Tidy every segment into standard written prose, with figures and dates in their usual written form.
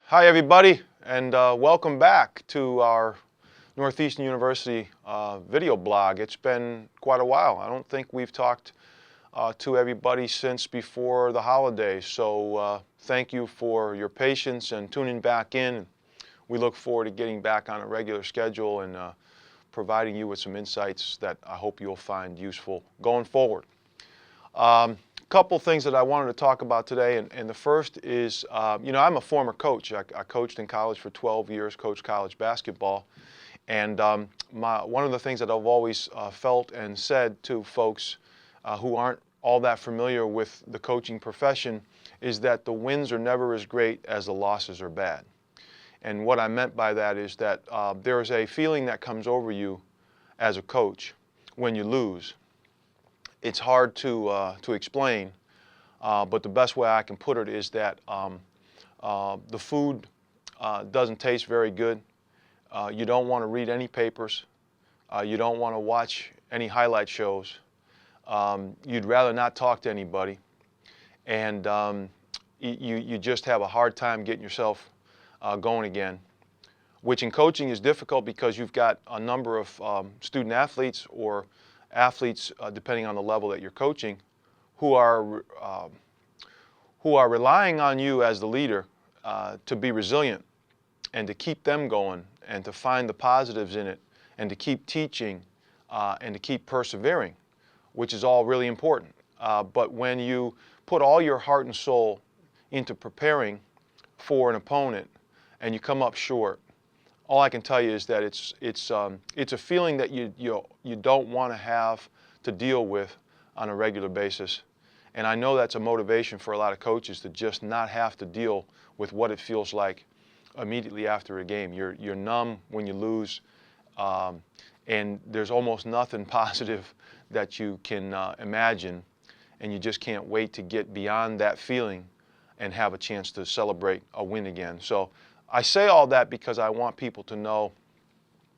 Hi everybody, and welcome back to our Northeastern University video blog. It's been quite a while. I don't think we've talked to everybody since before the holidays, so thank you for your patience and tuning back in. We look forward to getting back on a regular schedule and providing you with some insights that I hope you'll find useful going forward. Couple things that I wanted to talk about today, and the first is, I'm a former coach. I coached in college for 12 years, coached college basketball, and one of the things that I've always felt and said to folks who aren't all that familiar with the coaching profession is that the wins are never as great as the losses are bad. And what I meant by that is that there is a feeling that comes over you as a coach when you lose. It's hard to explain, but the best way I can put it is that the food doesn't taste very good. You don't want to read any papers. You don't want to watch any highlight shows. You'd rather not talk to anybody. And you just have a hard time getting yourself going again, which in coaching is difficult because you've got a number of student athletes or athletes, depending on the level that you're coaching, who are relying on you as the leader to be resilient and to keep them going and to find the positives in it and to keep teaching and to keep persevering, which is all really important. But when you put all your heart and soul into preparing for an opponent and you come up short, all I can tell you is that it's a feeling that you don't want to have to deal with on a regular basis. And I know that's a motivation for a lot of coaches to just not have to deal with what it feels like immediately after a game. You're numb when you lose, and there's almost nothing positive that you can imagine, and you just can't wait to get beyond that feeling and have a chance to celebrate a win again. So I say all that because I want people to know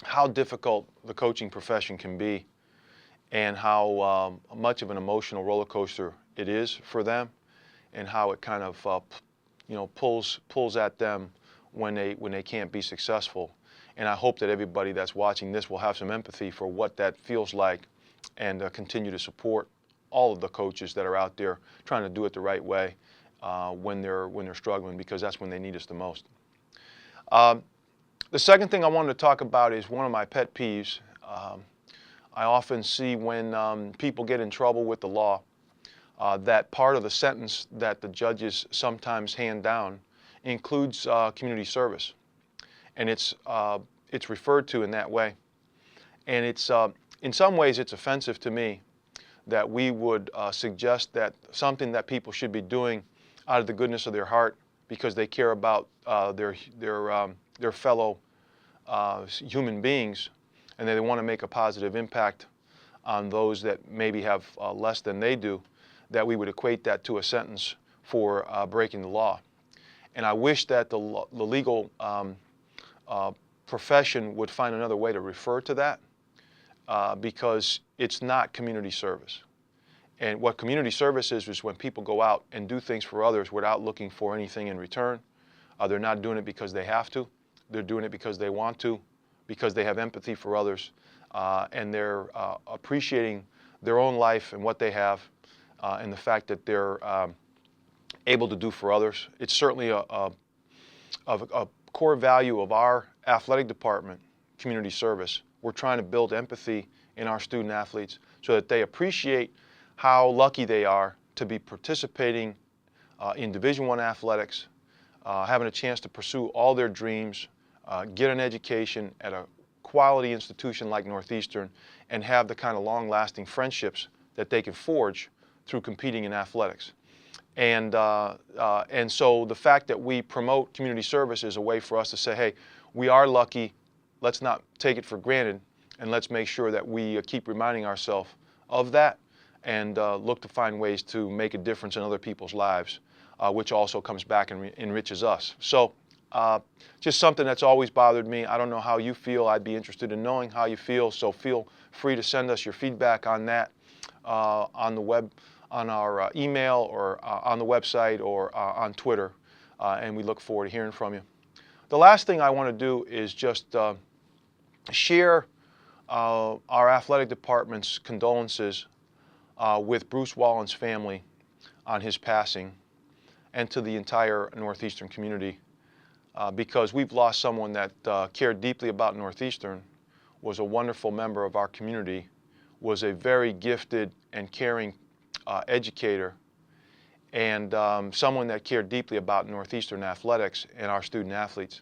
how difficult the coaching profession can be and how much of an emotional roller coaster it is for them, and how it kind of pulls at them when they can't be successful. And I hope that everybody that's watching this will have some empathy for what that feels like and continue to support all of the coaches that are out there trying to do it the right way when they're struggling, because that's when they need us the most. The second thing I wanted to talk about is one of my pet peeves. I often see when people get in trouble with the law that part of the sentence that the judges sometimes hand down includes community service, and it's referred to in that way. And it's in some ways it's offensive to me that we would suggest that something that people should be doing out of the goodness of their heart because they care about their fellow human beings, and they want to make a positive impact on those that maybe have less than they do, that we would equate that to a sentence for breaking the law. And I wish that the legal profession would find another way to refer to that because it's not community service. And what community service is when people go out and do things for others without looking for anything in return. They're not doing it because they have to. They're doing it because they want to, because they have empathy for others, and they're appreciating their own life and what they have, and the fact that they're able to do for others. It's certainly a core value of our athletic department, community service. We're trying to build empathy in our student athletes so that they appreciate how lucky they are to be participating in Division I athletics, having a chance to pursue all their dreams, get an education at a quality institution like Northeastern, and have the kind of long-lasting friendships that they can forge through competing in athletics. And so the fact that we promote community service is a way for us to say, hey, we are lucky, let's not take it for granted, and let's make sure that we keep reminding ourselves of that and look to find ways to make a difference in other people's lives, which also comes back and enriches us. So just something that's always bothered me. I don't know how you feel. I'd be interested in knowing how you feel, so feel free to send us your feedback on that on the web, on our email, or on the website, or on Twitter, and we look forward to hearing from you. The last thing I want to do is just share our athletic department's condolences with Bruce Wallen's family on his passing, and to the entire Northeastern community, because we've lost someone that cared deeply about Northeastern, was a wonderful member of our community, was a very gifted and caring educator, and someone that cared deeply about Northeastern athletics and our student athletes.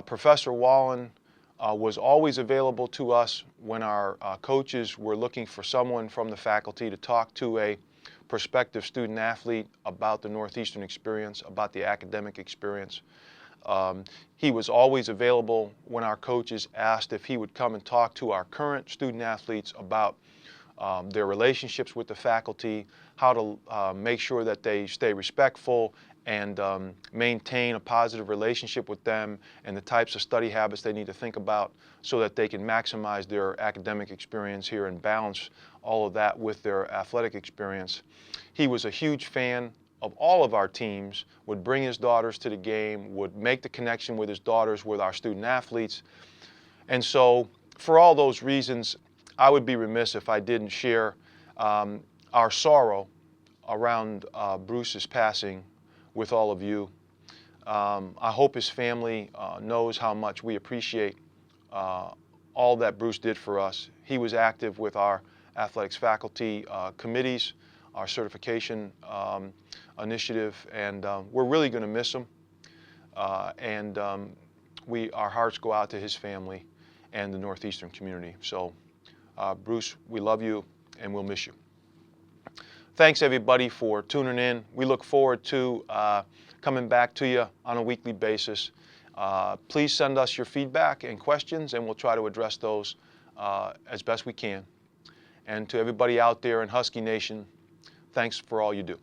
Professor Wallen was always available to us when our coaches were looking for someone from the faculty to talk to a prospective student athlete about the Northeastern experience, about the academic experience. He was always available when our coaches asked if he would come and talk to our current student athletes about their relationships with the faculty, how to make sure that they stay respectful and maintain a positive relationship with them, and the types of study habits they need to think about so that they can maximize their academic experience here and balance all of that with their athletic experience. He was a huge fan of all of our teams, would bring his daughters to the game, would make the connection with his daughters with our student athletes. And so for all those reasons, I would be remiss if I didn't share our sorrow around Bruce's passing with all of you. I hope his family knows how much we appreciate all that Bruce did for us. He was active with our athletics faculty committees, our certification initiative, and we're really going to miss him. Our hearts go out to his family and the Northeastern community. So, Bruce, we love you and we'll miss you. Thanks everybody for tuning in. We look forward to coming back to you on a weekly basis. Please send us your feedback and questions, and we'll try to address those as best we can. And to everybody out there in Husky Nation, thanks for all you do.